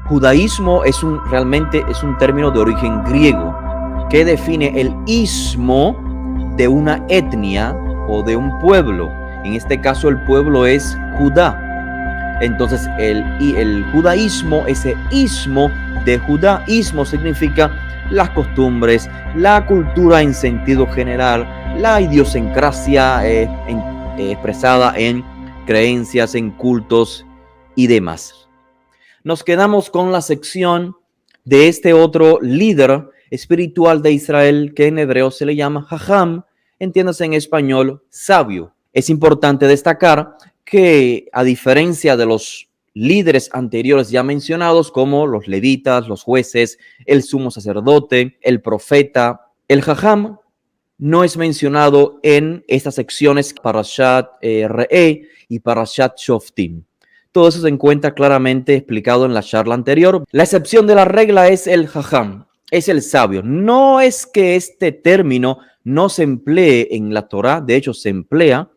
Judaísmo realmente es un término de origen griego que define el ismo de una etnia o de un pueblo. En este caso el pueblo es Judá. Entonces el judaísmo, ese ismo de Judá, ismo significa las costumbres, la cultura en sentido general, la idiosincrasia expresada en creencias, en cultos y demás. Nos quedamos con la sección de este otro líder espiritual de Israel que en hebreo se le llama Jajam, entiéndase en español sabio. Es importante destacar que a diferencia de los líderes anteriores ya mencionados como los levitas, los jueces, el sumo sacerdote, el profeta, el Jajam no es mencionado en estas secciones Parashat Re'eh y Parashat Shoftim. Todo eso se encuentra claramente explicado en la charla anterior. La excepción de la regla es el Jajam, es el sabio. No es que este término no se emplee en la Torá, de hecho se emplea,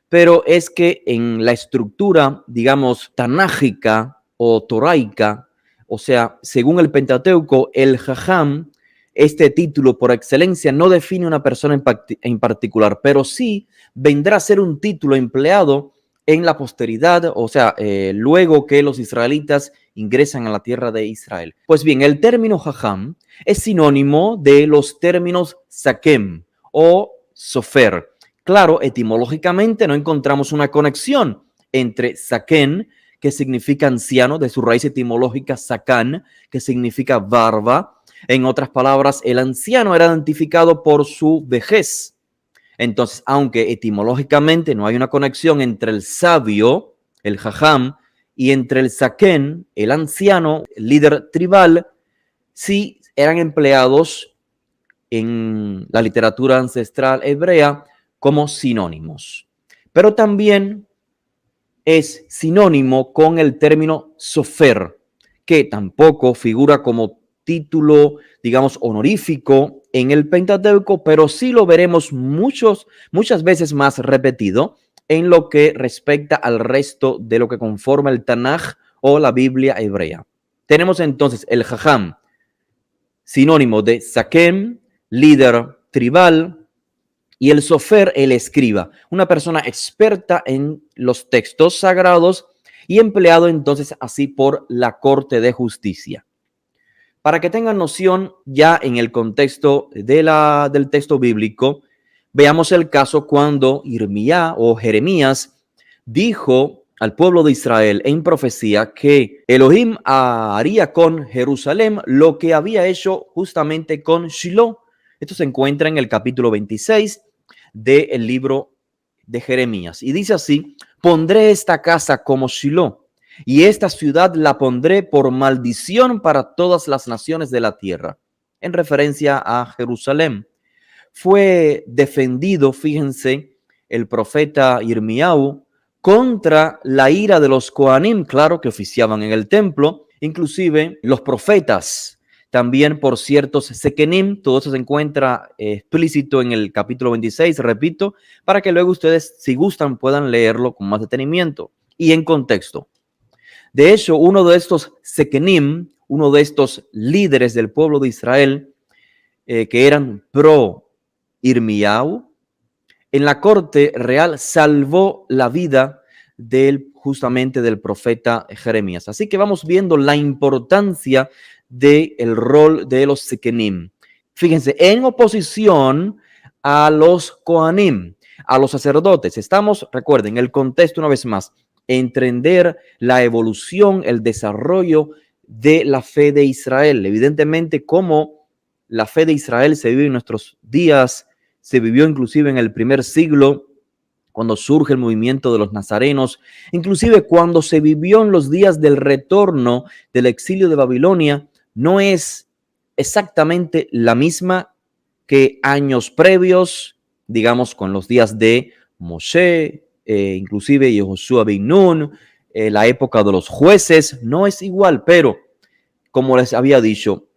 pero es que en la estructura, digamos, tanájica o toraica, o sea, según el Pentateuco, el Jajam, este título por excelencia no define una persona en particular, pero sí vendrá a ser un título empleado en la posteridad, o sea, luego que los israelitas ingresan a la tierra de Israel. Pues bien, el término Jajam es sinónimo de los términos Sakem o Sofer. Claro, etimológicamente no encontramos una conexión entre Saken, que significa anciano, de su raíz etimológica Sakan, que significa barba. En otras palabras, el anciano era identificado por su vejez. Entonces, aunque etimológicamente no hay una conexión entre el sabio, el Jajam, y entre el Saken, el anciano, el líder tribal, sí eran empleados en la literatura ancestral hebrea como sinónimos. Pero también es sinónimo con el término Sofer, que tampoco figura como título, digamos, honorífico en el Pentateuco, pero sí lo veremos muchas veces más repetido en lo que respecta al resto de lo que conforma el Tanaj o la Biblia hebrea. Tenemos entonces el Jajam, sinónimo de Sakem, líder tribal, y el Sofer, el escriba, una persona experta en los textos sagrados y empleado entonces así por la corte de justicia. Para que tengan noción ya en el contexto del texto bíblico, veamos el caso cuando Irmía o Jeremías dijo al pueblo de Israel en profecía que Elohim haría con Jerusalén lo que había hecho justamente con Shiloh. Esto se encuentra en el capítulo 26 del libro de Jeremías. Y dice así: pondré esta casa como Shiloh, y esta ciudad la pondré por maldición para todas las naciones de la tierra. En referencia a Jerusalén. Fue defendido, fíjense, el profeta Irmiau contra la ira de los Kohanim, claro, que oficiaban en el templo, inclusive los profetas, también por ciertos sekenim. Todo eso se encuentra explícito en el capítulo 26, repito, para que luego ustedes, si gustan, puedan leerlo con más detenimiento y en contexto. De hecho, uno de estos sekenim, uno de estos líderes del pueblo de Israel, que eran pro Irmiau, en la corte real salvó la vida justamente del profeta Jeremías. Así que vamos viendo la importancia del rol de los sekenim. Fíjense, en oposición a los kohanim, a los sacerdotes. Estamos, recuerden, el contexto una vez más, entender la evolución, el desarrollo de la fe de Israel. Evidentemente, cómo la fe de Israel se vive en nuestros días, se vivió inclusive en el primer siglo, cuando surge el movimiento de los nazarenos, inclusive cuando se vivió en los días del retorno del exilio de Babilonia, no es exactamente la misma que años previos, digamos con los días de Moshe, inclusive Yehoshua ben Nun, la época de los jueces, no es igual, pero como les había dicho,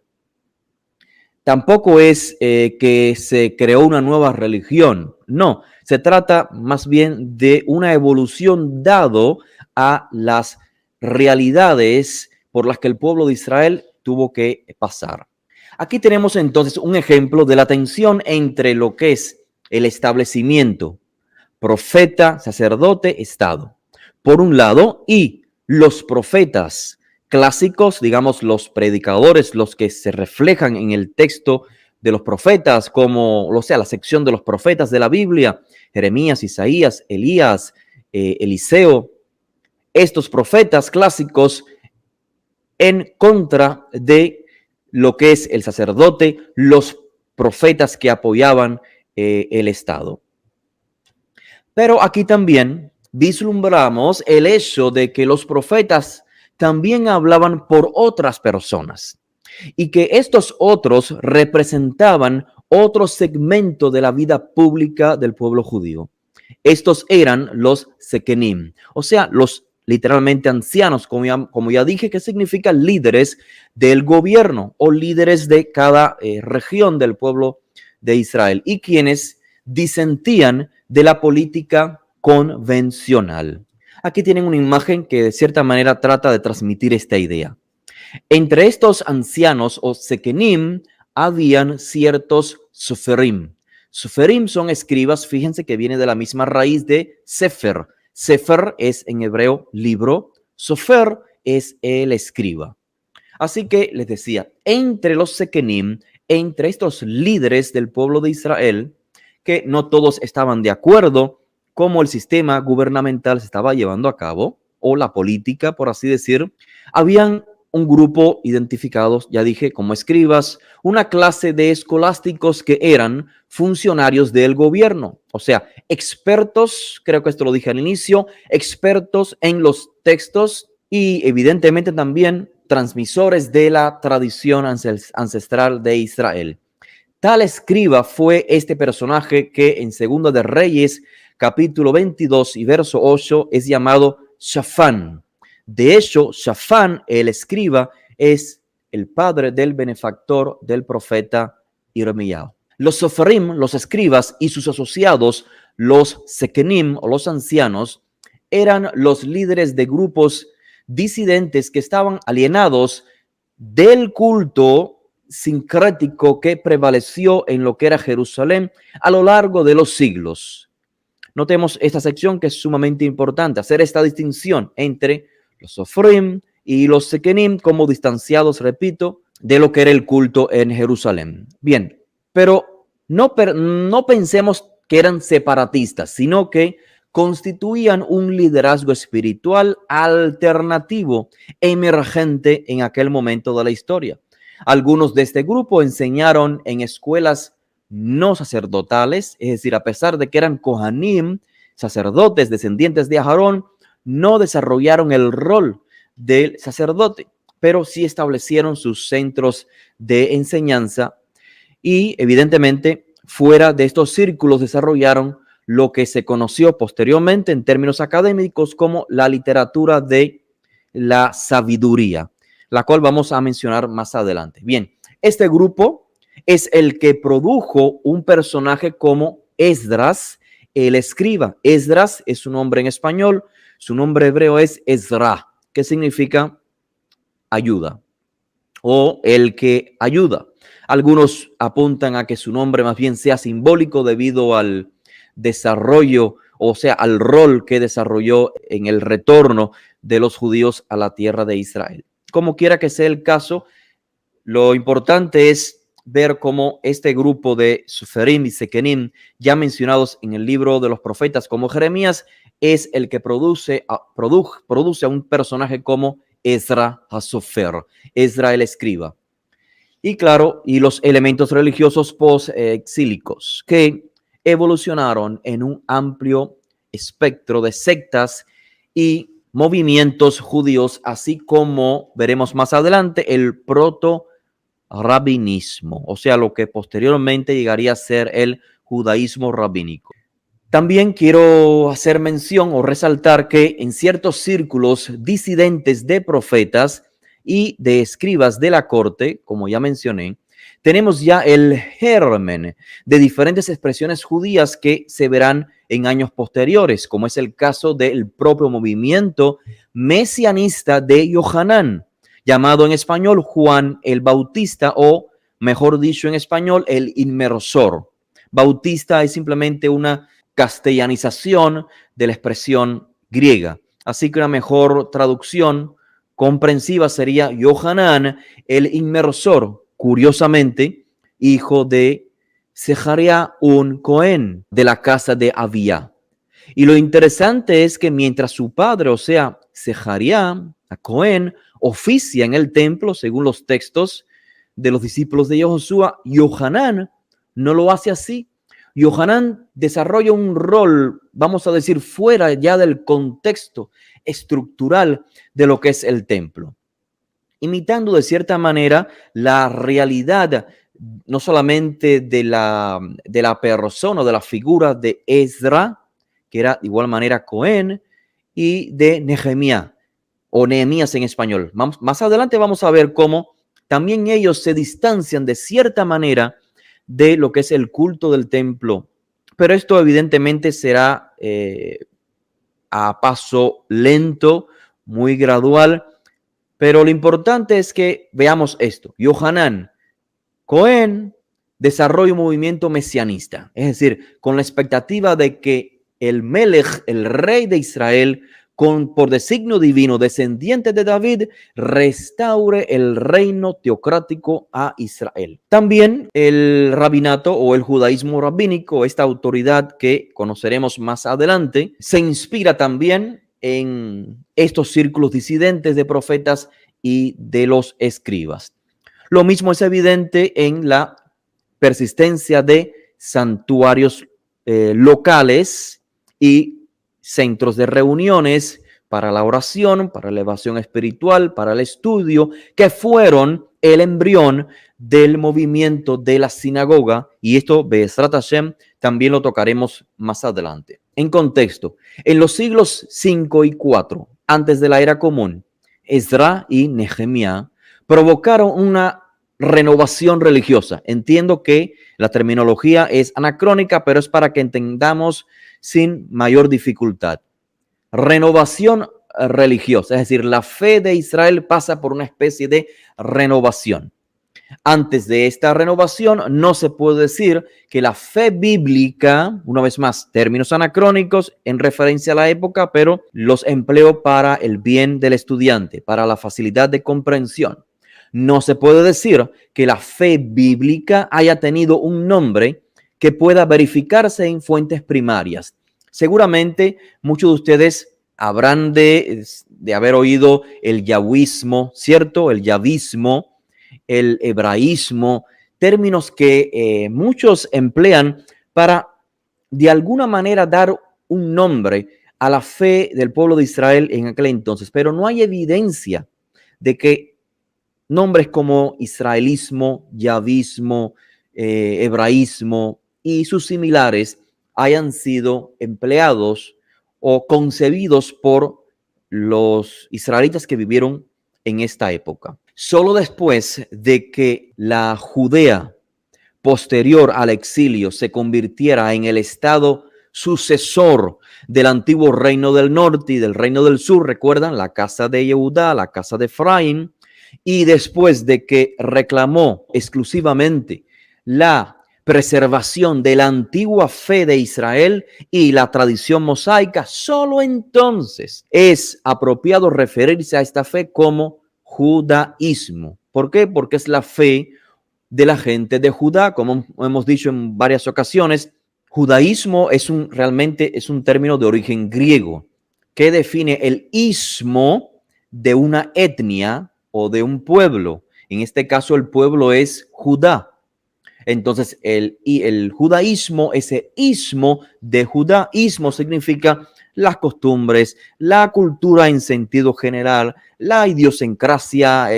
tampoco es que se creó una nueva religión, no, se trata más bien de una evolución dado a las realidades por las que el pueblo de Israel tuvo que pasar. Aquí tenemos entonces un ejemplo de la tensión entre lo que es el establecimiento profeta, sacerdote, Estado, por un lado, y los profetas clásicos, digamos, los predicadores, los que se reflejan en el texto de los profetas, como, o sea, la sección de los profetas de la Biblia, Jeremías, Isaías, Elías, Eliseo, estos profetas clásicos en contra de lo que es el sacerdote, los profetas que apoyaban el Estado. Pero aquí también vislumbramos el hecho de que los profetas también hablaban por otras personas y que estos otros representaban otro segmento de la vida pública del pueblo judío. Estos eran los sekenim, o sea, los literalmente ancianos, como ya dije, que significa líderes del gobierno o líderes de cada región del pueblo de Israel y quienes disentían de la política convencional. Aquí tienen una imagen que de cierta manera trata de transmitir esta idea. Entre estos ancianos o sekenim habían ciertos soferim. Soferim son escribas, fíjense que viene de la misma raíz de sefer. Sefer es en hebreo libro, sofer es el escriba. Así que les decía, entre los sekenim, entre estos líderes del pueblo de Israel, que no todos estaban de acuerdo cómo el sistema gubernamental se estaba llevando a cabo, o la política, por así decir, habían un grupo identificados, ya dije, como escribas, una clase de escolásticos que eran funcionarios del gobierno, o sea, expertos, creo que esto lo dije al inicio, expertos en los textos y evidentemente también transmisores de la tradición ancestral de Israel. Tal escriba fue este personaje que en Segunda de Reyes, capítulo 22 y verso 8, es llamado Shafán. De hecho, Shafán, el escriba, es el padre del benefactor del profeta Irmías. Los soferim, los escribas y sus asociados, los sekenim o los ancianos, eran los líderes de grupos disidentes que estaban alienados del culto sincrético que prevaleció en lo que era Jerusalén a lo largo de los siglos. Notemos esta sección que es sumamente importante, hacer esta distinción entre los sofrim y los sekenim como distanciados, repito, de lo que era el culto en Jerusalén. Bien, pero no pensemos que eran separatistas, sino que constituían un liderazgo espiritual alternativo, emergente en aquel momento de la historia. Algunos de este grupo enseñaron en escuelas no sacerdotales, es decir, a pesar de que eran Kohanim, sacerdotes descendientes de Aarón, no desarrollaron el rol del sacerdote, pero sí establecieron sus centros de enseñanza y evidentemente fuera de estos círculos desarrollaron lo que se conoció posteriormente en términos académicos como la literatura de la sabiduría, la cual vamos a mencionar más adelante. Bien, este grupo es el que produjo un personaje como Esdras, el escriba. Esdras es su nombre en español, su nombre hebreo es Ezra, que significa ayuda o el que ayuda. Algunos apuntan a que su nombre más bien sea simbólico debido al desarrollo, o sea, al rol que desarrolló en el retorno de los judíos a la tierra de Israel. Como quiera que sea el caso, lo importante es ver cómo este grupo de Soferim y Sekenim, ya mencionados en el libro de los profetas como Jeremías, es el que produce a un personaje como Ezra HaSofer, Ezra el escriba. Y claro, y los elementos religiosos post-exílicos que evolucionaron en un amplio espectro de sectas y movimientos judíos, así como veremos más adelante el proto-rabinismo, o sea, lo que posteriormente llegaría a ser el judaísmo rabínico. También quiero hacer mención o resaltar que en ciertos círculos disidentes de profetas y de escribas de la corte, como ya mencioné, tenemos ya el germen de diferentes expresiones judías que se verán en años posteriores, como es el caso del propio movimiento mesianista de Yohanan, llamado en español Juan el Bautista, o mejor dicho en español, el inmersor. Bautista es simplemente una castellanización de la expresión griega. Así que una mejor traducción comprensiva sería Yohanan el inmersor, curiosamente, hijo de Sejaría, un Cohen de la casa de Abía. Y lo interesante es que mientras su padre, o sea, Sejaría, a Cohen, oficia en el templo, según los textos de los discípulos de Yoshua, Yohanan no lo hace así. Yohanan desarrolla un rol, vamos a decir, fuera ya del contexto estructural de lo que es el templo, imitando de cierta manera la realidad no solamente de la persona, de la figura de Ezra, que era de igual manera Cohen, y de Nehemías, o Nehemías en español. Más adelante vamos a ver cómo también ellos se distancian de cierta manera de lo que es el culto del templo. Pero esto evidentemente será a paso lento, muy gradual. Pero lo importante es que veamos esto. Yohanan Cohen desarrolla un movimiento mesianista, es decir, con la expectativa de que el Melech, el rey de Israel, por designio divino, descendiente de David, restaure el reino teocrático a Israel. También el rabinato o el judaísmo rabínico, esta autoridad que conoceremos más adelante, se inspira también en estos círculos disidentes de profetas y de los escribas. Lo mismo es evidente en la persistencia de santuarios locales y centros de reuniones para la oración, para la elevación espiritual, para el estudio, que fueron el embrión del movimiento de la sinagoga. Y esto, Be'ezrat Hashem, también lo tocaremos más adelante. En contexto, en los siglos 5 y 4, antes de la era común, Ezra y Nehemías provocaron una renovación religiosa. Entiendo que la terminología es anacrónica, pero es para que entendamos sin mayor dificultad. Renovación religiosa, es decir, la fe de Israel pasa por una especie de renovación. Antes de esta renovación, no se puede decir que la fe bíblica, una vez más, términos anacrónicos en referencia a la época, pero los empleo para el bien del estudiante, para la facilidad de comprensión. No se puede decir que la fe bíblica haya tenido un nombre que pueda verificarse en fuentes primarias. Seguramente muchos de ustedes habrán de haber oído el yahwismo, ¿cierto? El yavismo, el hebraísmo, términos que muchos emplean para de alguna manera dar un nombre a la fe del pueblo de Israel en aquel entonces, pero no hay evidencia de que nombres como israelismo, yavismo, hebraísmo y sus similares hayan sido empleados o concebidos por los israelitas que vivieron en esta época. Solo después de que la Judea posterior al exilio se convirtiera en el estado sucesor del antiguo reino del norte y del reino del sur, recuerdan, la casa de Yehudá, la casa de Efraín, y después de que reclamó exclusivamente la preservación de la antigua fe de Israel y la tradición mosaica, solo entonces es apropiado referirse a esta fe como judaísmo. ¿Por qué? Porque es la fe de la gente de Judá, como hemos dicho en varias ocasiones. Judaísmo realmente es un término de origen griego que define el ismo de una etnia o de un pueblo. En este caso el pueblo es Judá. Entonces el judaísmo, ese ismo de Judá, ismo significa las costumbres, la cultura en sentido general, la idiosincrasia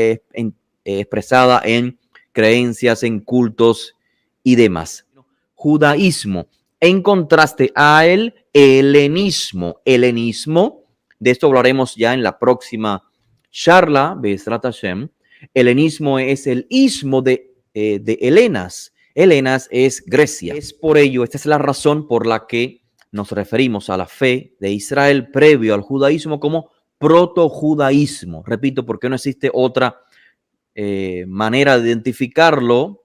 expresada en creencias, en cultos y demás. Judaísmo, en contraste a el helenismo. Helenismo, de esto hablaremos ya en la próxima charla, Be'ezrat Hashem. Helenismo es el ismo de Helenas. Helenas es Grecia. Es por ello, esta es la razón por la que nos referimos a la fe de Israel previo al judaísmo como protojudaísmo. Repito, porque no existe otra manera de identificarlo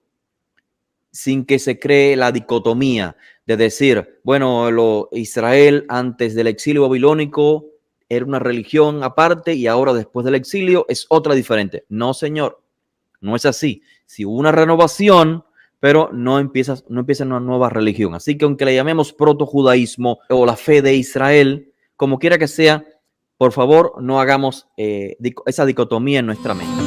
sin que se cree la dicotomía de decir, bueno, Israel antes del exilio babilónico era una religión aparte y ahora después del exilio es otra diferente. No, señor, no es así. Si hubo una renovación, pero no empieza una nueva religión. Así que aunque le llamemos protojudaísmo o la fe de Israel, como quiera que sea, por favor, no hagamos esa dicotomía en nuestra mente.